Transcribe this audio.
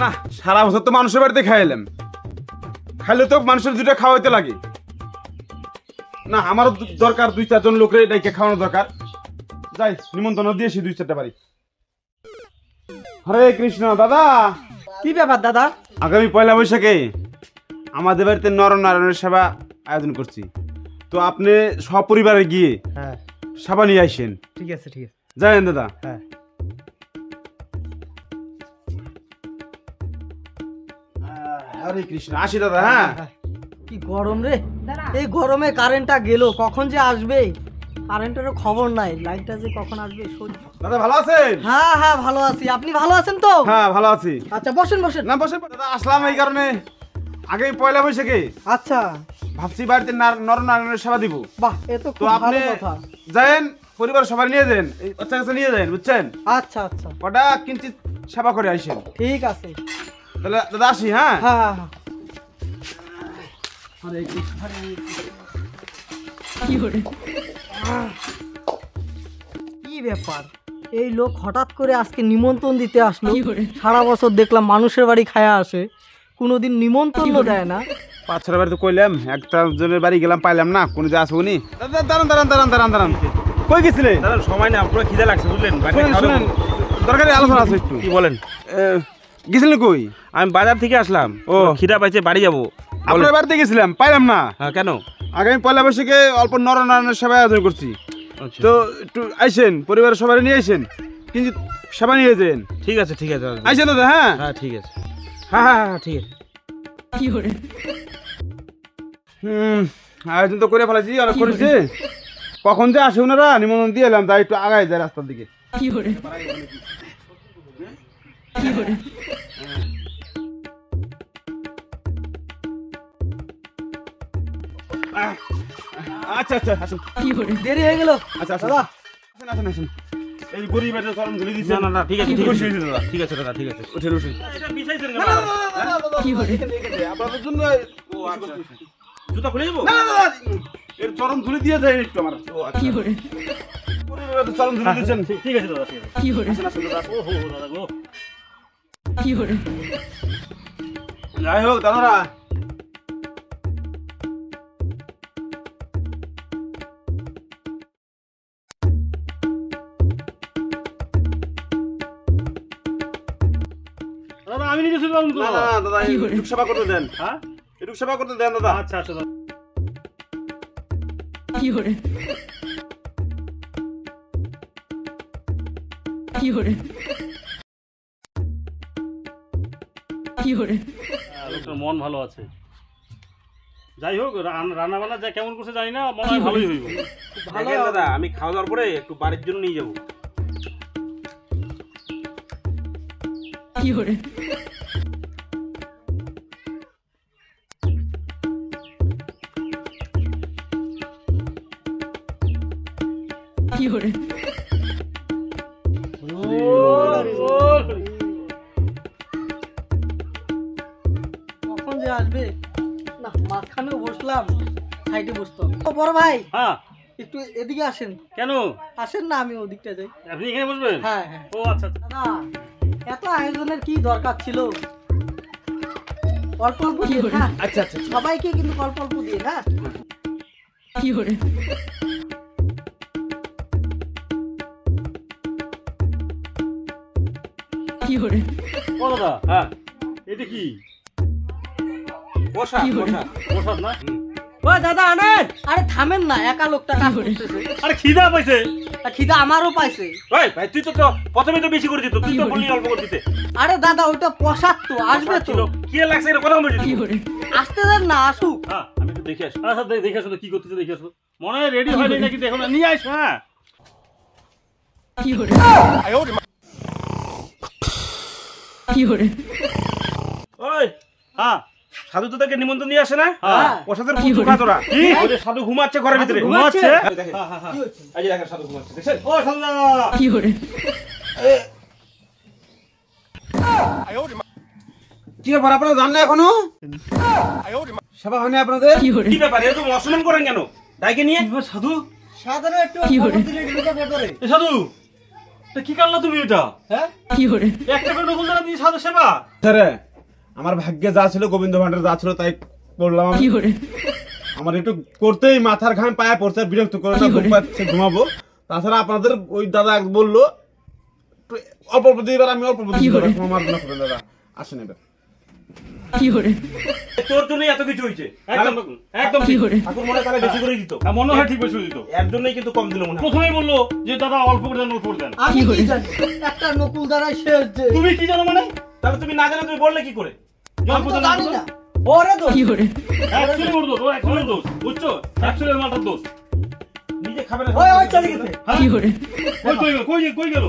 না সারা বছর তো মানুষের বাড়িতে খাইলাম, খাইলে তো মানুষের দুইটা খাওয়াইতে লাগে না। আমারও দরকার 2-4 জন লোকের এটাকে খাওয়ানো দরকার। যাই নিমন্ত্রণ দিয়েছি 2-4টা বাড়ি। হরে কৃষ্ণ। দাদা কি ব্যাপার দাদা? আগামী 1লা বৈশাখে আমাদের বাড়িতে নরনারায়ণের সেবা আয়োজন করছি, তো আপনি সপরিবারে গিয়ে হ্যাঁ সেবা নিয়ে আসেন। ঠিক আছে ঠিক আছে। জানেন দাদা? হ্যাঁ হরে কৃষ্ণ। আসি দাদা। হ্যাঁ কি গরম রে, এই গরমে কারেন্টটা গেল, কখন যে আসবে কারেন্টেরও খবর নাই, লাইটটা যে কখন আসবে। দাদা ভালো আছেন? হ্যাঁ হ্যাঁ ভালো আছি, আপনি ভালো আছেন তো? হ্যাঁ ভালো আছি। আচ্ছা বসেন বসেন। না বসে দাদা আসলাম এই কারণে, আগামী 1লা বৈশাখে আচ্ছা ভাবছি বাড়িতে নরনারায়ণের সেবা দিব। বাহ, এ তো তো খুব আপনি ভালো কথা। যায়েন, পরিবার সবাই নিয়ে যান, এই বাচ্চা কাছে নিয়ে যান, বুঝছেন? আচ্ছা আচ্ছা ওটা কিঞ্চিত সেবা করে আসেন। ঠিক আছে। তাহলে দাদা আসি। হ্যাঁ হ্যাঁ হ্যাঁ হ্যাঁ। কি ব্যাপার, এই লোক হঠাৎ করে আজকে নিমন্ত্রণ দিতে আসলো? সারা বছর দেখলাম মানুষের বাড়ি খায়া আসে, কোনোদিন নিমন্ত্রণ দেয় না। 5-6 বাড়ি তো কইলাম, একটা জনের বাড়ি গেলাম পাইলাম না, কোন যে আসবো নি। দাদা দাঁড়ান দাঁড়ান দাঁড়ান দাঁড়ান দাঁড়ান, কই গেছিলে? দাদা সময় না, পুরো খিদে লাগছে বুঝলেন। শুনেন দরকারি আলোচনা আছে একটু। কি বলেন? গেছিলেন কই? আমি বাজার থেকে আসলাম, ও খিদা পাইছে, বাড়ি যাবো। আপনার বাড়িতে গেছিলাম, পাইলাম না। হ্যাঁ কেন? আগামী 1লা বৈশাখে অল্প নরনারায়ণের সেবা আয়োজন করছি, আচ্ছা তো একটু আইসেন, পরিবারের সবাই নিয়ে আইসেন, কিন্তু সেবা নিয়ে যান। ঠিক আছে ঠিক আছে দাদা। আইসেন দাদা। হ্যাঁ হ্যাঁ ঠিক আছে। হ্যাঁ হ্যাঁ হ্যাঁ ঠিক আছে। আয়োজন তো করে ফেলেছি, অনেক করেছি। কখন যে আসে ওনারা, নিমন্ত্রণ দিয়ে এলাম, তাই একটু আগায় যায় রাস্তার দিকে। আচ্ছা আচ্ছা আসুন। দেরি হয়ে গেল। আচ্ছা আচ্ছা দাদা আসুন আসুন আসুন। এই গরিব একটা চরম ধরে দিচ্ছে। না না না ঠিক আছে ঠিক খুশি আছে হয়েছে দাদা। ঠিক আছে দাদা ঠিক আছে। উঠেন উঠেন। এটা বিছাইছেন কেন? আপনাদের জন্য। ও আচ্ছা জুতা খুলে যাবো? না না না, এর চরম ধুলি দিয়ে যায় একটু আমার। কি করে চরম ধুলি দিচ্ছেন? ঠিক আছে দাদা ঠিক আছে। আসুন দাদা। ও হো দাদা গো। যাই হোক দাদারা, দাদা আমি নিজে শুনলাম তো। না না না দাদা, একটু সেবা করতে দেন। হ্যাঁ একটু সেবা করতে দেন দাদা। আচ্ছা আচ্ছা দাদা। লোকটার মন ভালো আছে। যাই হোক, রান্না বান্না যা কেমন করছে জানি না, মনে হয় ভালোই হইব। ভালো দেখেন দাদা, আমি খাওয়া দাওয়ার পরে একটু বাড়ির জন্য নিয়ে যাবো। কখন যে আসবে? না মাঝখানেও বসলাম, সাইডে বসতাম। ও বড় ভাই হ্যাঁ একটু এদিকে আসেন। কেন? আসেন না, আমি ওদিকটা যাই। আপনি এখানে বসবেন? হ্যাঁ হ্যাঁ। ও আচ্ছা আচ্ছা। দাদা এত আয়োজনের কি দরকার ছিল? অল্প অল্প দিয়ে, হ্যাঁ আচ্ছা আচ্ছা সবাইকে কিন্তু অল্প অল্প দিয়ে। হ্যাঁ ও দাদা হ্যাঁ এটা কি? বসা বসা। প্রসাদ না? ওই দাদা আনেন। আরে থামেন না, একা লোকটা কাজ করতেছে। আরে খিদা পাইছে। আর খিদা আমারও পাইছে। ওই ভাই তুই তো প্রথমে তো বেশি করে দিত, তুই তো বললি অল্প করে দিতে। আরে দাদা ওইটা প্রসাদ তো, আসবে তো। কি লাগছে এটা কথা বলছিস? আসতে দেন না, আসুক। হ্যাঁ আমি একটু দেখে আসি। আচ্ছা দেখে আসো তো কি করতেছে, দেখে আসো। মনে হয় রেডি হয়নি নাকি, দেখো না, নিয়ে আইস। হ্যাঁ ওই হ্যাঁ সাধু তো তাকে নিমন্ত্রণ দিয়ে আসে না? হ্যাঁ। প্রসাদের পুজো খা তোরা। কি? ওই যে সাধু ঘুমাচ্ছে ঘরের ভিতরে। ঘুমাচ্ছে? দেখেন এই যে দেখেন সাধু ঘুমাচ্ছে, দেখছেন? ও সাধু দাদা কি ব্যাপার, আপনারা জান না এখনো? সেবা হয়নি আপনাদের? কি ব্যাপার, এরকম অসম্মান করেন কেন? ডাইকে নিয়ে সাধু সাধারণ একটু খবর দিলে ঢুকে ভেতরে। এ সাধু তা কি করলা তুমি এটা? হ্যাঁ একটা করে নকুল দানা দিয়ে সাদা সেবা? স্যারে আমার ভাগ্যে যা ছিল, গোবিন্দ ভান্ডার যা ছিল তাই করলাম আমি। আমার একটু করতেই মাথার ঘাম পায়ে পড়ছে, আর বিরক্ত করে না, ঘুম পাচ্ছে, ঘুমাবো। তাছাড়া আপনাদের ওই দাদা বললো একটু অল্প অল্প দিয়ে, এবার আমি অল্প অল্প দিয়ে দেবো, আমার না করবেন দাদা, আসেন এবার। তোর জন্যই এত কিছু হয়েছে। একদম একদম ঠিক। ঠাকুর মনে করে বেশি করে দিত, হ্যাঁ, মনে হয় ঠিক বেশি দিত। এর জন্যই কিন্তু কম দিল মনে হয়। প্রথমেই বললো যে দাদা অল্প করে দেন, অল্প করে দেন। আমি কি জানি একটা নকুল দাঁড়ায় শেষ যে তুমি কি জানো মানে? তাহলে তুমি না জানো তুমি বললে কি করে? আমি তো জানি না। ওরে তো অ্যাকচুয়ালি ওর দোষ, ও অ্যাকচুয়ালি দোষ, বুঝছো? অ্যাকচুয়ালি মালটার দোষ। নিজে খাবে না। ওই চলে গেছে। হ্যাঁ? কই গেল?